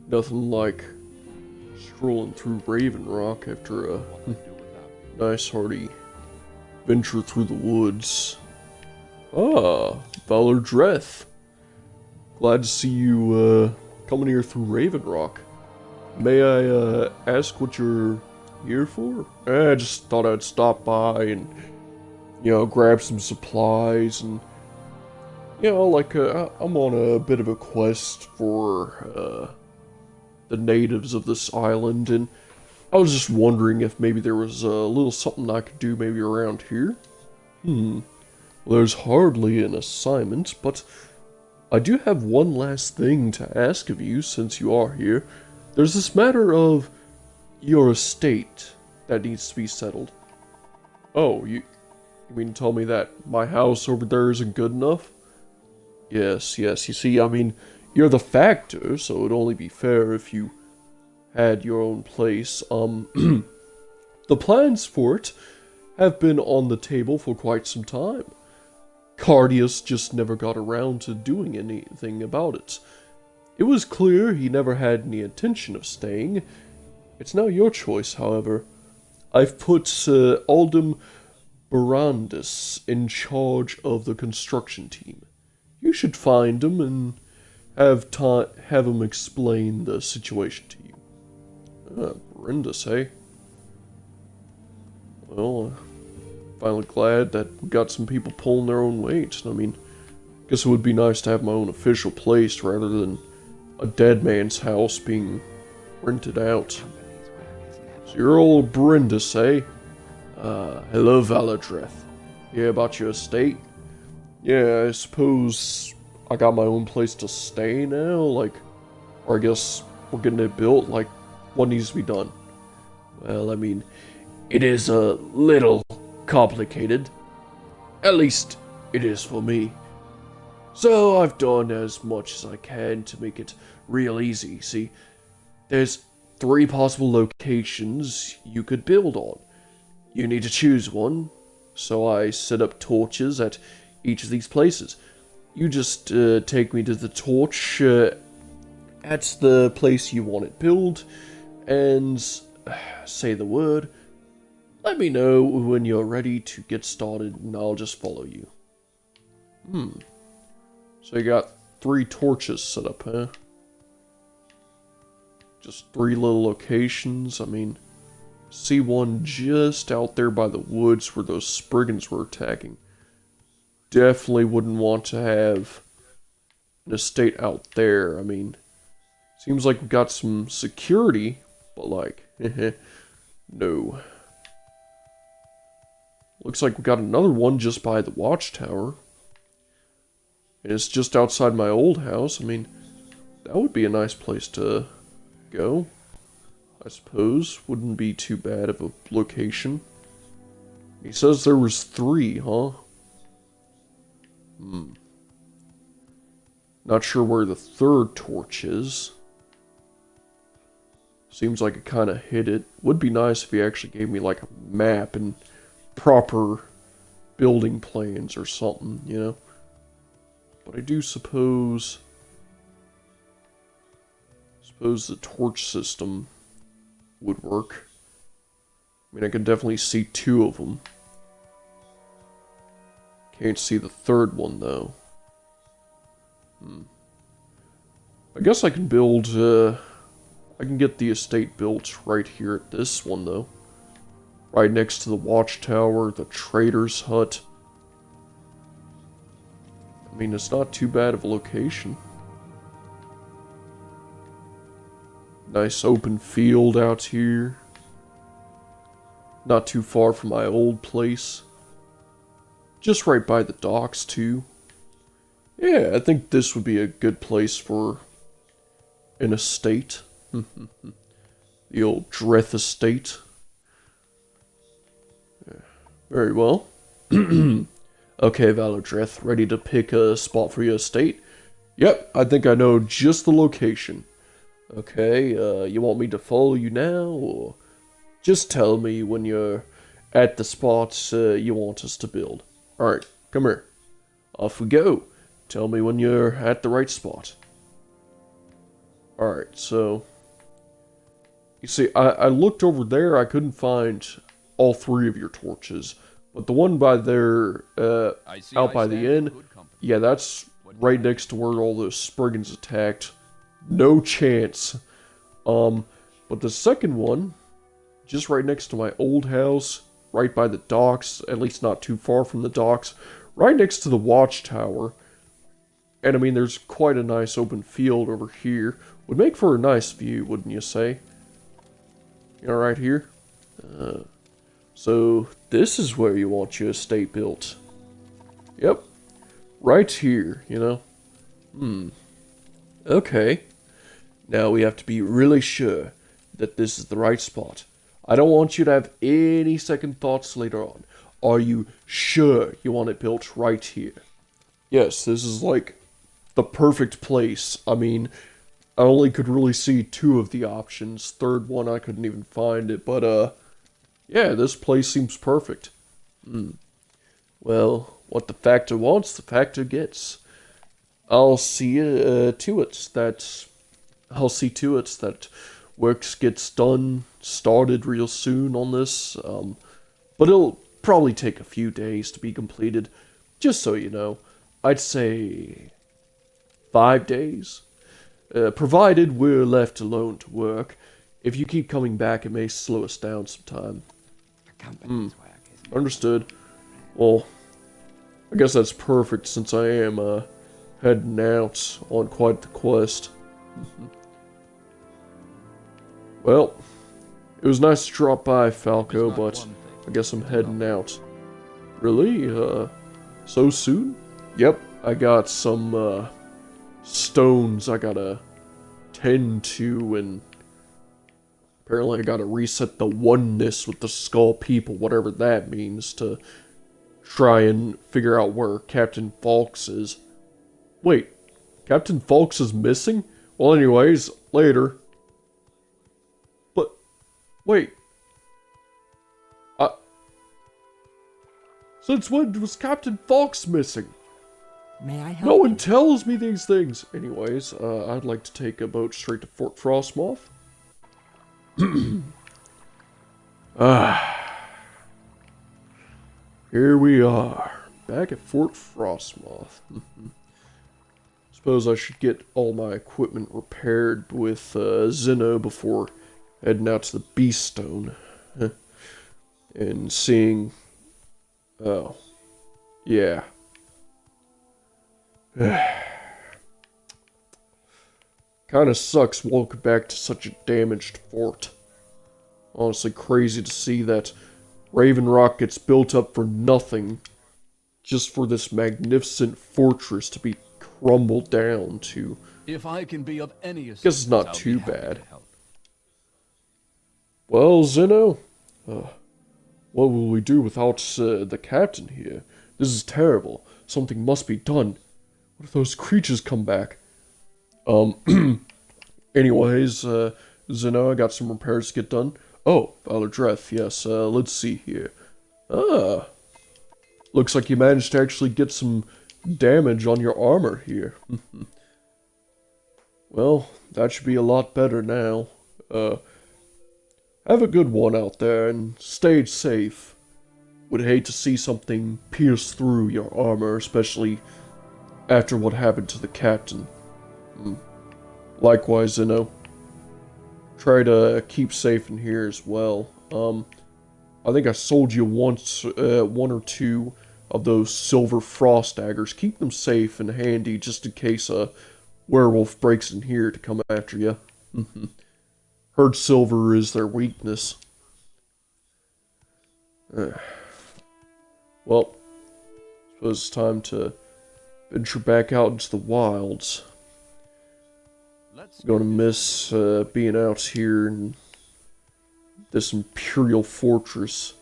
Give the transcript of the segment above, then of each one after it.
Nothing like strolling through Raven Rock after a nice hearty venture through the woods. Ah, Valor Dreth. Glad to see you coming here through Raven Rock. May I ask what you're here for? I just thought I'd stop by and, grab some supplies and, I'm on a bit of a quest for the natives of this island, and I was just wondering if maybe there was a little something I could do maybe around here. Well, there's hardly an assignment, but I do have one last thing to ask of you since you are here. There's this matter of your estate that needs to be settled. Oh, you mean to tell me that my house over there isn't good enough? Yes, you see, I mean, you're the factor, so it'd only be fair if you had your own place. The plans for it have been on the table for quite some time. Cardius just never got around to doing anything about it. It was clear he never had any intention of staying. It's now your choice, however. I've put Aldem Barandis in charge of the construction team. You should find him and have him explain the situation to you. Barandis, eh? Well, finally glad that we got some people pulling their own weight. I mean, guess it would be nice to have my own official place rather than a dead man's house being rented out. So you're old Brindis, eh? Hello, Valor Dreth. Hear about your estate? Yeah, I suppose I got my own place to stay now, or I guess we're getting it built, what needs to be done? Well, I mean, it is a little complicated. At least, it is for me. So I've done as much as I can to make it real easy. See, there's 3 possible locations you could build on. You need to choose one, so I set up torches at each of these places. You just take me to the torch at the place you want it built, and say the word. Let me know when you're ready to get started, and I'll just follow you. So you got 3 torches set up, huh? Just 3 little locations. I mean, see one just out there by the woods where those Spriggans were attacking. Definitely wouldn't want to have an estate out there. I mean, seems like we got some security, but no. Looks like we got another one just by the watchtower. And it's just outside my old house. I mean, that would be a nice place to go, I suppose. Wouldn't be too bad of a location. He says there was 3, huh? Not sure where the 3rd torch is. Seems like it kind of hid it. Would be nice if he actually gave me a map and proper building plans or something, But I do suppose the torch system would work. I mean, I can definitely see 2 of them. Can't see the 3rd one, though. I guess I can build, I can get the estate built right here at this one, though. Right next to the watchtower, the trader's hut. I mean, it's not too bad of a location. Nice open field out here. Not too far from my old place. Just right by the docks, too. Yeah, I think this would be a good place for an estate. The old Dreth estate. Yeah, very well. Okay, Valor Dreth, ready to pick a spot for your estate? Yep, I think I know just the location. Okay, you want me to follow you now, or just tell me when you're at the spots you want us to build? Alright, come here. Off we go. Tell me when you're at the right spot. Alright, so... You see, I looked over there, I couldn't find all 3 of your torches. But the one by there, out by the inn, yeah, that's right next to where all the Spriggans attacked. No chance. But the second one, just right next to my old house, right by the docks, at least not too far from the docks, right next to the watchtower. And I mean, there's quite a nice open field over here. Would make for a nice view, wouldn't you say? You know, right here? So, this is where you want your estate built. Yep. Right here, you know? Okay. Now we have to be really sure that this is the right spot. I don't want you to have any second thoughts later on. Are you sure you want it built right here? Yes, this is like the perfect place. I mean, I only could really see 2 of the options. Third one, I couldn't even find it. But, yeah, this place seems perfect. Well, what the factor wants, the factor gets. I'll see to it that works gets done, started real soon on this. But it'll probably take a few days to be completed. Just so you know, I'd say 5 days. Provided we're left alone to work. If you keep coming back, it may slow us down some time. Understood. Well, I guess that's perfect since I am heading out on quite the quest. Well, it was nice to drop by, Falco, but I guess I'm heading out. Really? So soon? Yep, I got some stones I gotta tend to, and apparently I gotta reset the oneness with the skull people, whatever that means, to try and figure out where Captain Falks is. Wait, Captain Falks is missing? Well, anyways, later. But, wait. Since when was Captain Falks missing? May I help No one you? tells me these things. Anyways, I'd like to take a boat straight to Fort Frostmoth. Here we are, back at Fort Frostmoth. Suppose I should get all my equipment repaired with Zeno before heading out to the Beast Stone. And seeing... Oh. Yeah. Kinda sucks walking back to such a damaged fort. Honestly crazy to see that Raven Rock gets built up for nothing, just for this magnificent fortress to be crumbled down to. If I can be of any assistance, Guess it's not I'll too be happy bad. to help. Well, Zeno, what will we do without the captain here? This is terrible. Something must be done. What if those creatures come back? Anyways, Zeno, I got some repairs to get done. Oh, Valor Dreth, yes, let's see here. Looks like you managed to actually get some damage on your armor here. Well, that should be a lot better now. Have a good one out there and stay safe. Would hate to see something pierce through your armor, especially after what happened to the captain. Likewise, Zeno. Try to keep safe in here as well. I think I sold you once, one or two of those silver frost daggers. Keep them safe and handy just in case a werewolf breaks in here to come after you. Heard silver is their weakness. Well, suppose it's time to venture back out into the wilds. Gonna miss being out here in this Imperial Fortress.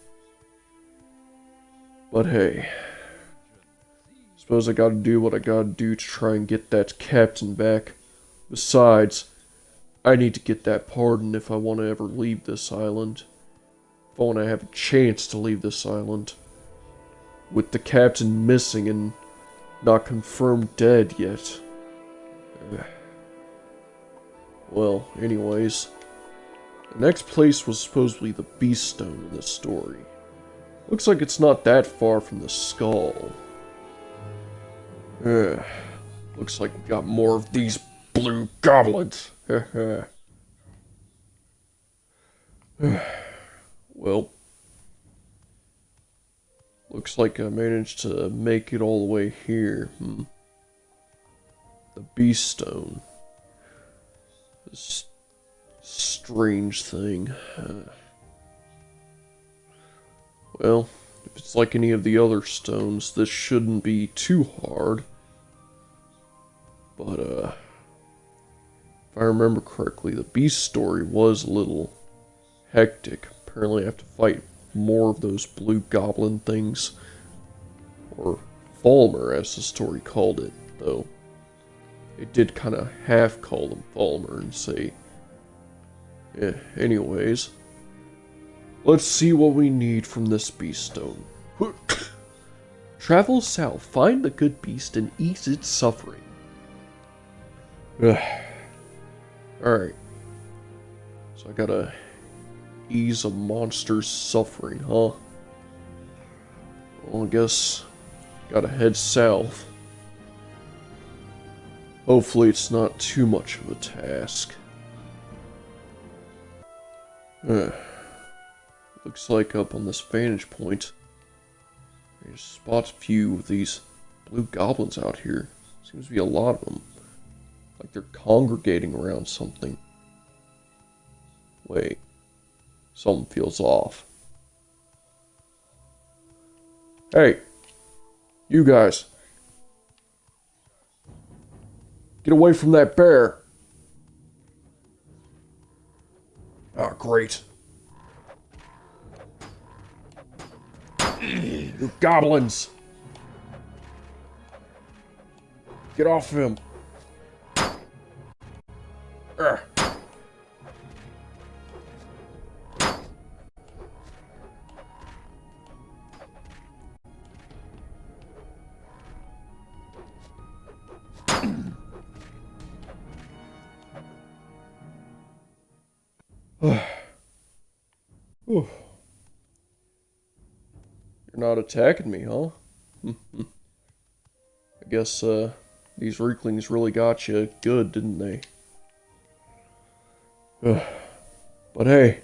But hey, suppose I gotta do what I gotta do to try and get that captain back. Besides, I need to get that pardon if I want to ever leave this island. If I want to have a chance to leave this island. With the captain missing and not confirmed dead yet. Well, anyways, the next place was supposedly the Beast Stone in this story. Looks like it's not that far from the skull. Looks like we got more of these blue goblins. Well, looks like I managed to make it all the way here. The Beast Stone. This strange thing. Well, if it's like any of the other stones, this shouldn't be too hard. But, if I remember correctly, the Beast story was a little hectic. Apparently I have to fight more of those blue goblin things. Or Falmer, as the story called it, though. It did kind of half call them Falmer and say... Yeah, anyways. Let's see what we need from this Beast Stone. Travel south, find the good beast and ease its suffering. Alright. So I gotta ease a monster's suffering, huh? Well, I guess gotta head south. Hopefully it's not too much of a task. Looks like up on this vantage point, I just spot a few of these blue goblins out here. Seems to be a lot of them. Like they're congregating around something. Wait. Something feels off. Hey! You guys! Get away from that bear! Oh, great. You goblins! Get off him! Urgh. You're not attacking me, huh? I guess, these Reeklings really got you good, didn't they? But hey,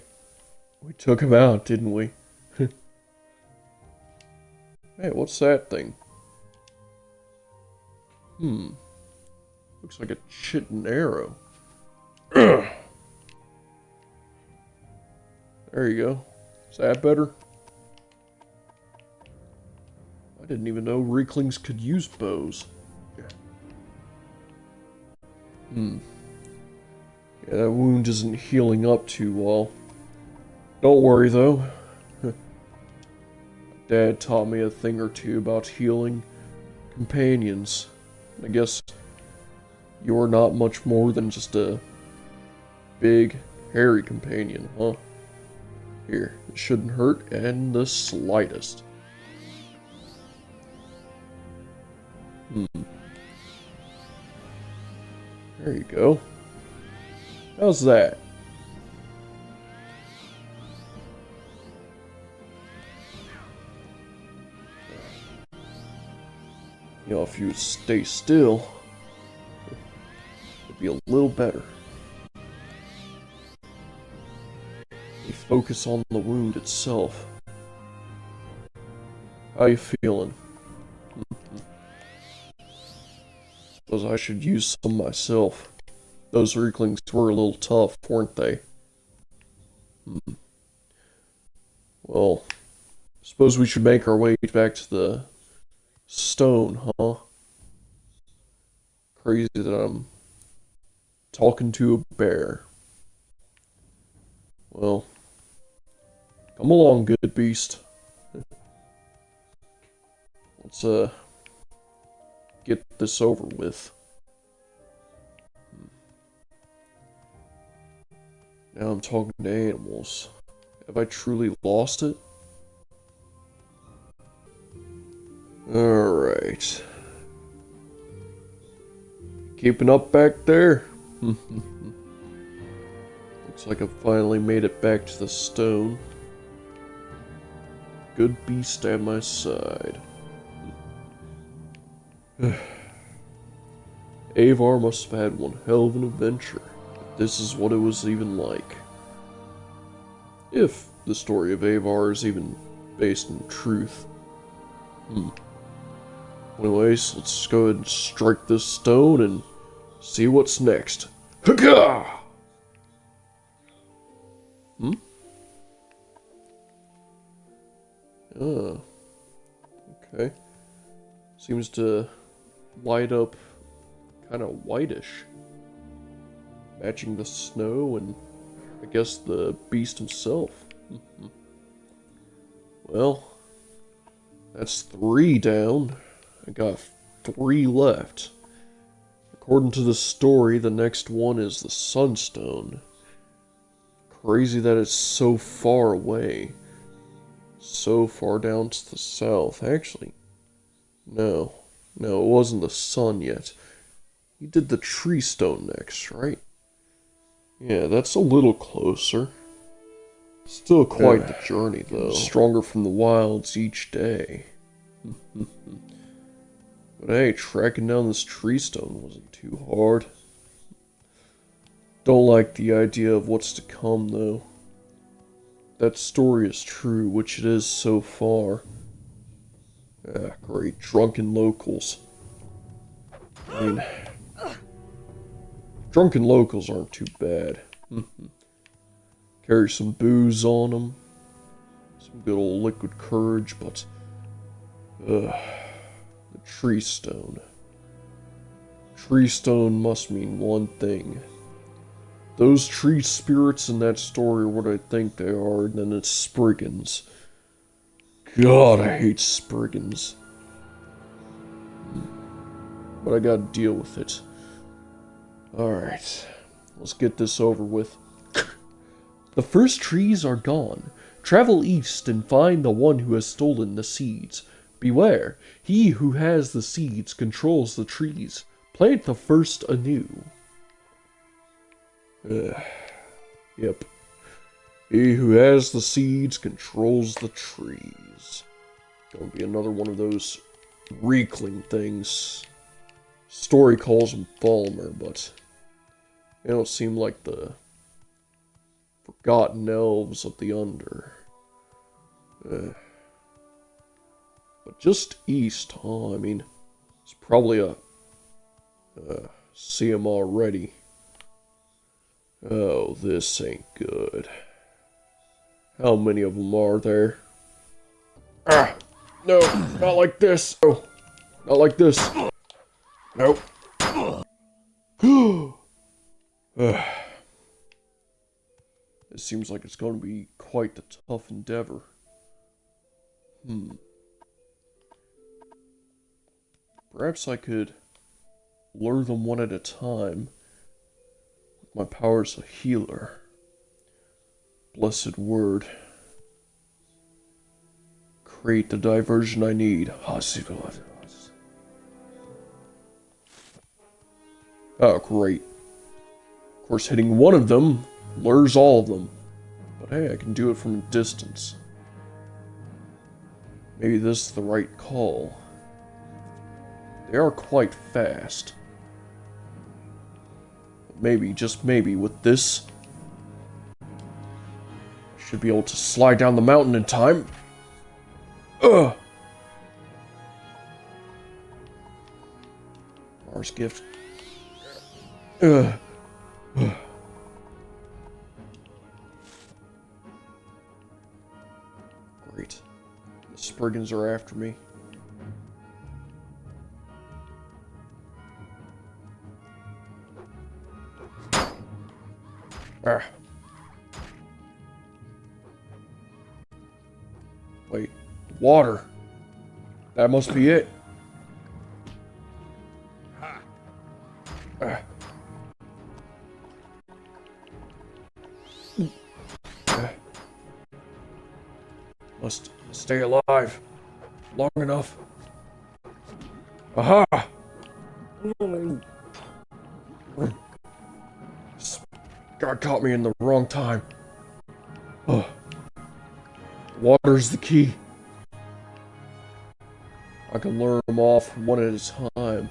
we took him out, didn't we? Hey, what's that thing? Looks like a chitin arrow. There you go. Is that better? I didn't even know Reeklings could use bows. Yeah, that wound isn't healing up too well. Don't worry though. Dad taught me a thing or two about healing companions. I guess you're not much more than just a big, hairy companion, huh? Here, it shouldn't hurt in the slightest. There you go. How's that? You know, if you stay still, it'd be a little better. You focus on the wound itself. How you feeling? Suppose I should use some myself. Those Reeklings were a little tough, weren't they? Well, suppose we should make our way back to the stone, huh? Crazy that I'm talking to a bear. Well, come along, good beast. Let's, get this over with. Now I'm talking to animals. Have I truly lost it? Alright. Keeping up back there? Looks like I finally made it back to the stone. Good beast at my side. Avar must have had one hell of an adventure, if this is what it was even like. If the story of Avar is even based in truth. Anyways, let's go ahead and strike this stone and see what's next. Hagah! Ah. Okay. Seems to light up kind of whitish. Matching the snow and I guess the beast himself. Well, that's 3 down. I got 3 left. According to the story, the next one is the Sunstone. Crazy that it's so far away. So far down to the south. Actually, no, it wasn't the sun yet. He did the tree stone next, right? Yeah, that's a little closer. Still quite the journey, though. Stronger from the wilds each day. But hey, tracking down this tree stone wasn't too hard. Don't like the idea of what's to come, though. That story is true, which it is so far. Ah, great. Drunken locals. I mean, drunken locals aren't too bad. Carry some booze on them. Some good old liquid courage, but... the tree stone. Tree stone must mean one thing. Those tree spirits in that story are what I think they are, and then it's Spriggans. God, I hate Spriggans. But I gotta deal with it. Alright, let's get this over with. The first trees are gone. Travel east and find the one who has stolen the seeds. Beware, he who has the seeds controls the trees. Plant the first anew. Yep. He who has the seeds controls the trees. Gonna be another one of those Reekling things. Story calls them Falmer, but they don't seem like the forgotten elves of the Under. But just east, huh? I mean, it's probably a... see him already. Oh, this ain't good. How many of them are there? Ah! No, not like this! Oh, not like this! Nope. It seems like it's going to be quite the tough endeavor. Perhaps I could lure them one at a time. My power as a healer. Blessed word. Create the diversion I need. Oh, great. Of course, hitting one of them lures all of them. But hey, I can do it from a distance. Maybe this is the right call. They are quite fast. Maybe, just maybe, with this, I should be able to slide down the mountain in time. Ugh! Mars gift. Ugh. Great. The Spriggans are after me. Ah. Wait, water. That must be it. Ah. Must stay alive long enough. Aha! God caught me in the wrong time. Oh, water's the key. I can lure them off one at a time.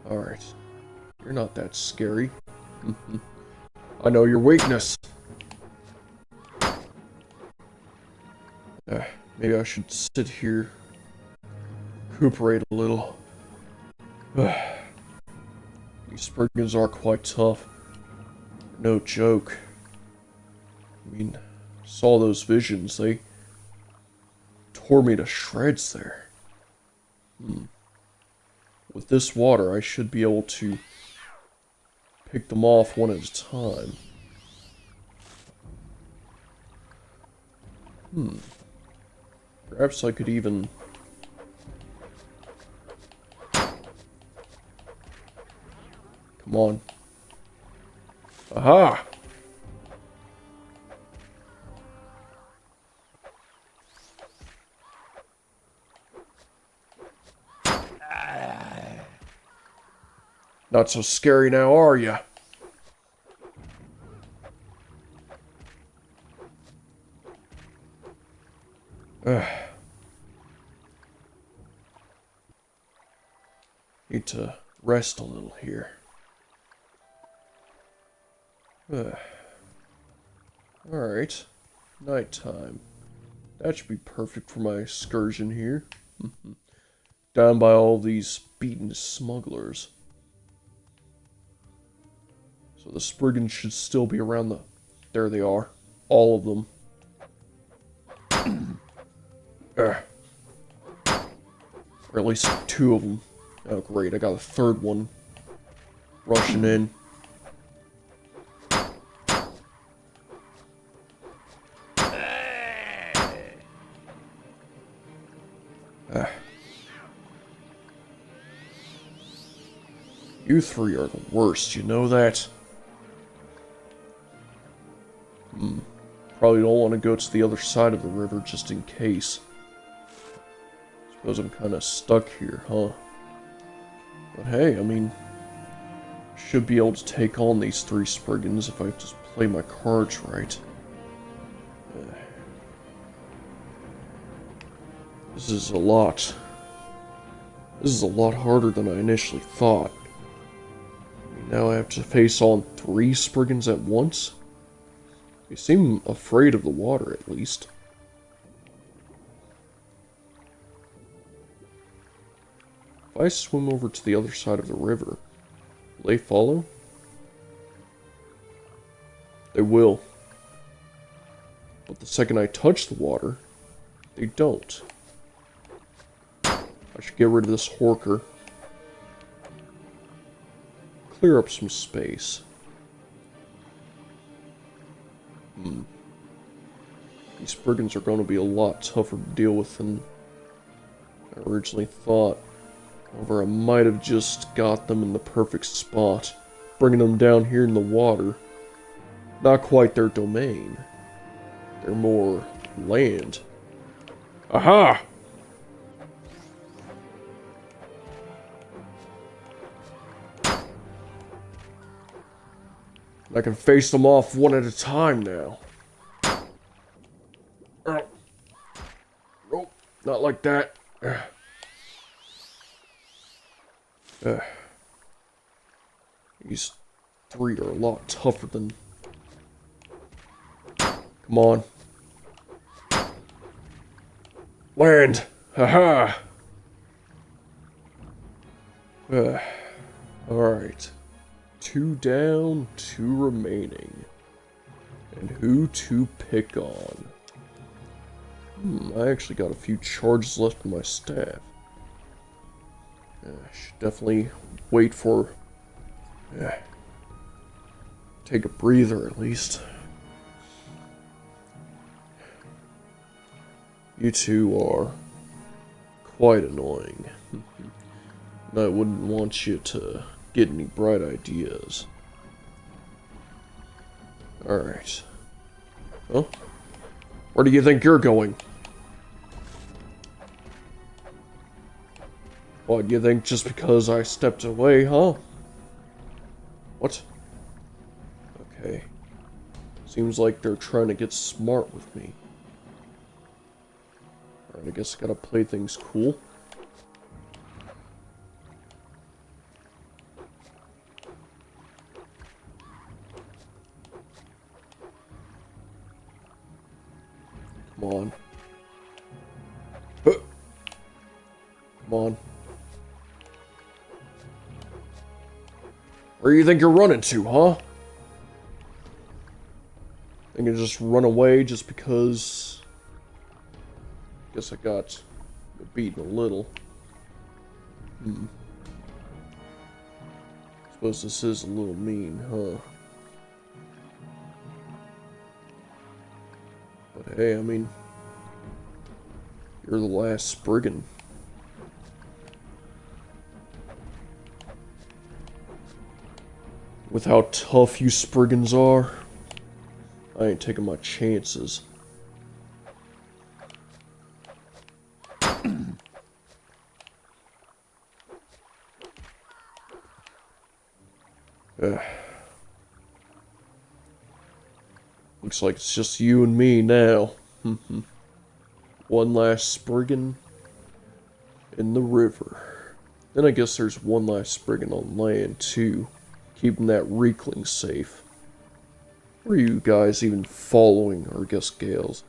Alright. You're not that scary. I know your weakness. Maybe I should sit here, recuperate a little. These Spriggans are quite tough. No joke. I mean, saw those visions, they tore me to shreds there. With this water, I should be able to pick them off one at a time. Perhaps I could even... Come on. Aha! Not so scary now, are ya? Need to rest a little here. Alright. Nighttime. That should be perfect for my excursion here. Down by all these beaten smugglers. So the Spriggans should still be around the... There they are. All of them. Or at least 2 of them. Oh great, I got a 3rd one rushing in. You 3 are the worst, you know that? Probably don't want to go to the other side of the river just in case. Suppose I'm kind of stuck here, huh? But hey, I mean, should be able to take on these 3 Spriggans if I just play my cards right. This is a lot. This is a lot harder than I initially thought. I mean, now I have to face on 3 Spriggans at once? They seem afraid of the water, at least. If I swim over to the other side of the river, will they follow? They will. But the second I touch the water, they don't. I should get rid of this Horker. Clear up some space. These Spriggans are going to be a lot tougher to deal with than I originally thought. However, I might have just got them in the perfect spot. Bringing them down here in the water. Not quite their domain. They're more land. Aha! I can face them off one at a time now. Nope, not like that. These 3 are a lot tougher than... Come on. Land! Haha! Alright. 2 down, 2 remaining. And who to pick on? I actually got a few charges left in my staff. I should definitely wait for... take a breather at least. You 2 are quite annoying. And I wouldn't want you to get any bright ideas. Alright. Huh? Where do you think you're going? What, you think just because I stepped away, huh? What? Okay. Seems like they're trying to get smart with me. Alright, I guess I gotta play things cool. Come on. Come on. Where do you think you're running to, huh? Think I just run away just because... Guess I got beaten a little. Suppose this is a little mean, huh? But hey, I mean... You're the last Spriggan. With how tough you Spriggans are, I ain't taking my chances. Looks like it's just you and me now. One last Spriggan in the river. Then I guess there's one last Spriggan on land, too. Keeping that Reekling safe. What are you guys even following, or I guess gals?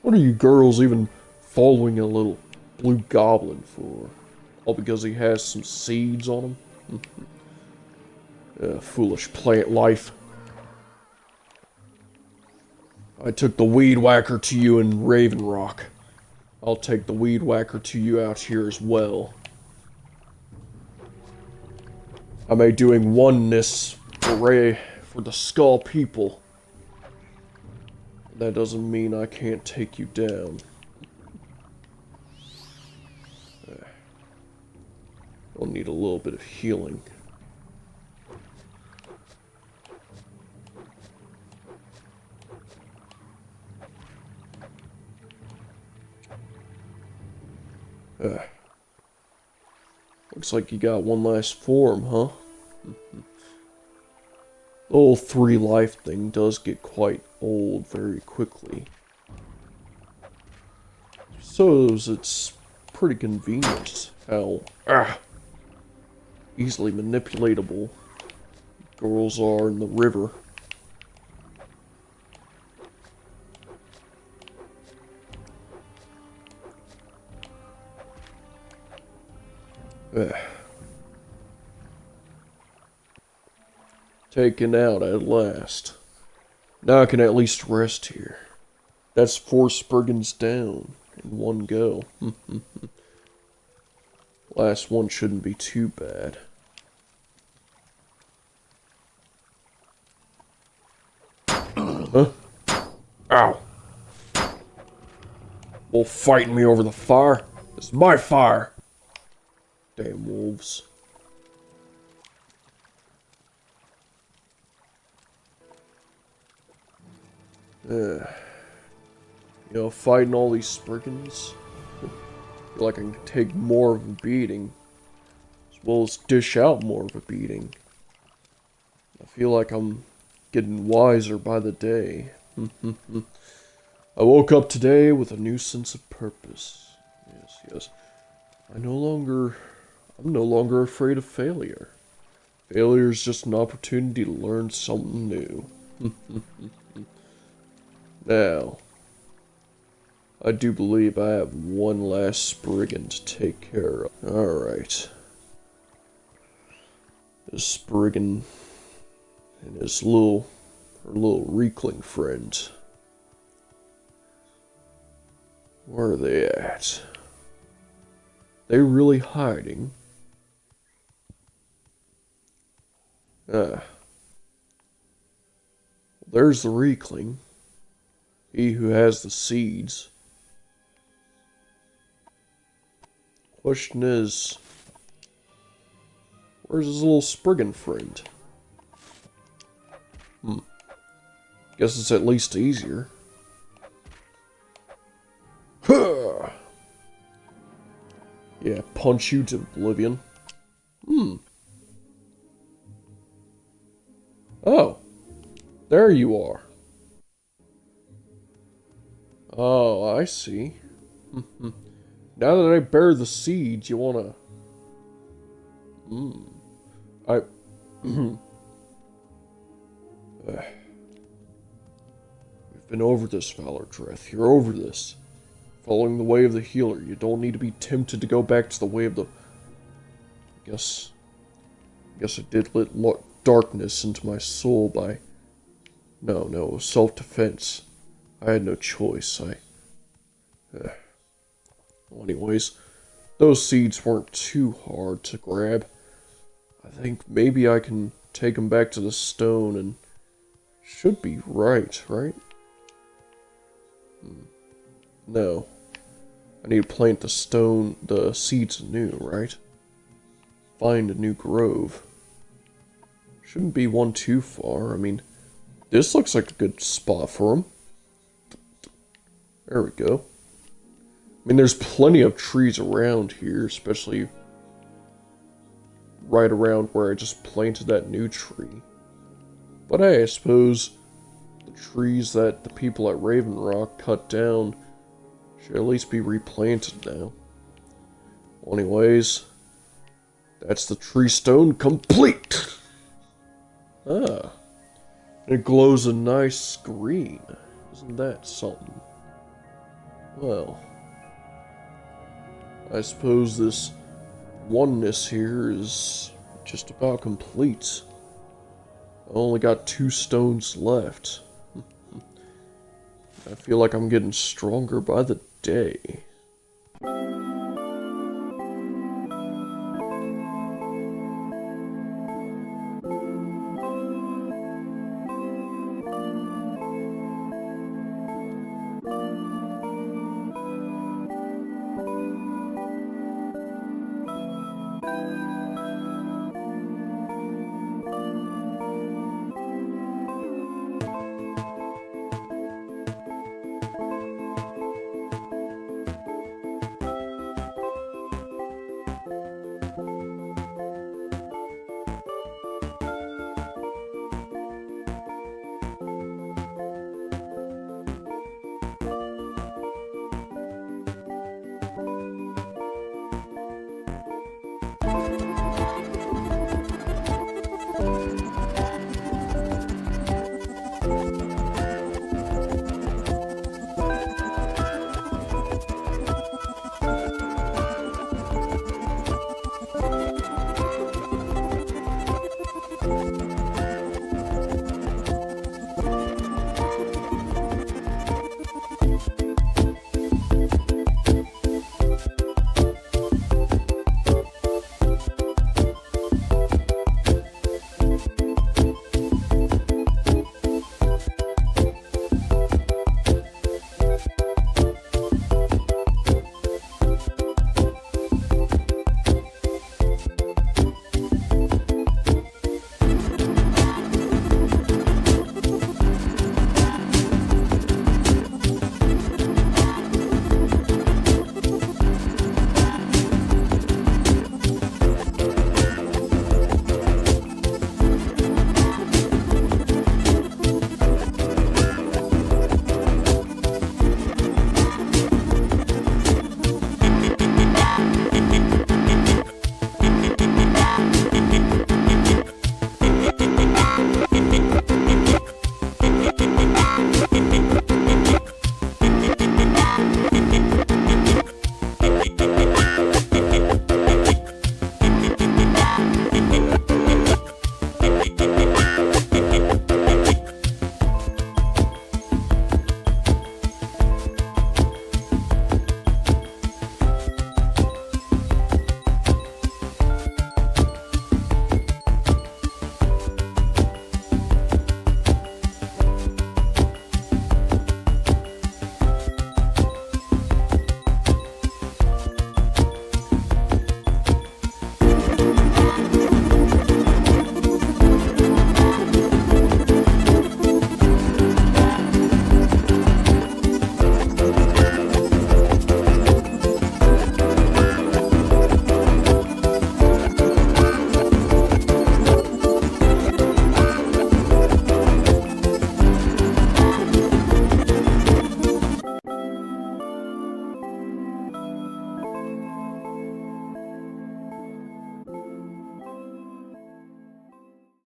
What are you girls even following a little blue goblin for? All because he has some seeds on him? Foolish plant life. I took the weed whacker to you in Raven Rock. I'll take the weed whacker to you out here as well. I'm doing oneness for the Skull people. That doesn't mean I can't take you down. I'll need a little bit of healing. Looks like you got one last form, huh? The whole 3 life thing does get quite old very quickly. So it's pretty convenient how easily manipulatable girls are in the river. Taken out at last. Now I can at least rest here. That's 4 Spriggans down in one go. Last one shouldn't be too bad. Huh? Ow. Wolf fighting me over the fire? It's my fire! Damn wolves. You know, fighting all these Spriggans, I feel like I can take more of a beating, as well as dish out more of a beating. I feel like I'm getting wiser by the day. I woke up today with a new sense of purpose. Yes. I'm no longer afraid of failure. Failure is just an opportunity to learn something new. Now, I do believe I have one last Spriggan to take care of. Alright. This Spriggan and his little Reekling friend. Where are they at? They really hiding? There's the Reekling. He who has the seeds. Question is, where's his little Spriggan friend? Guess it's at least easier. Huh. Yeah, punch you to oblivion. Oh. There you are. Oh, I see. Now that I bear the seeds, you wanna... I... We've been over this, Valor Dreth. You're over this. Following the way of the healer. You don't need to be tempted to go back to the way of the... I guess I did let darkness into my soul by... No, self-defense. I had no choice. Well, anyways, those seeds weren't too hard to grab. I think maybe I can take them back to the stone and... Should be right? No. I need to plant the seeds anew, right? Find a new grove. Shouldn't be one too far. I mean, this looks like a good spot for them. There we go. I mean, there's plenty of trees around here, especially right around where I just planted that new tree. But hey, I suppose the trees that the people at Raven Rock cut down should at least be replanted now. Well, anyways, that's the tree stone complete! Ah, it glows a nice green. Isn't that something? Well, I suppose this oneness here is just about complete. I only got 2 stones left. I feel like I'm getting stronger by the day.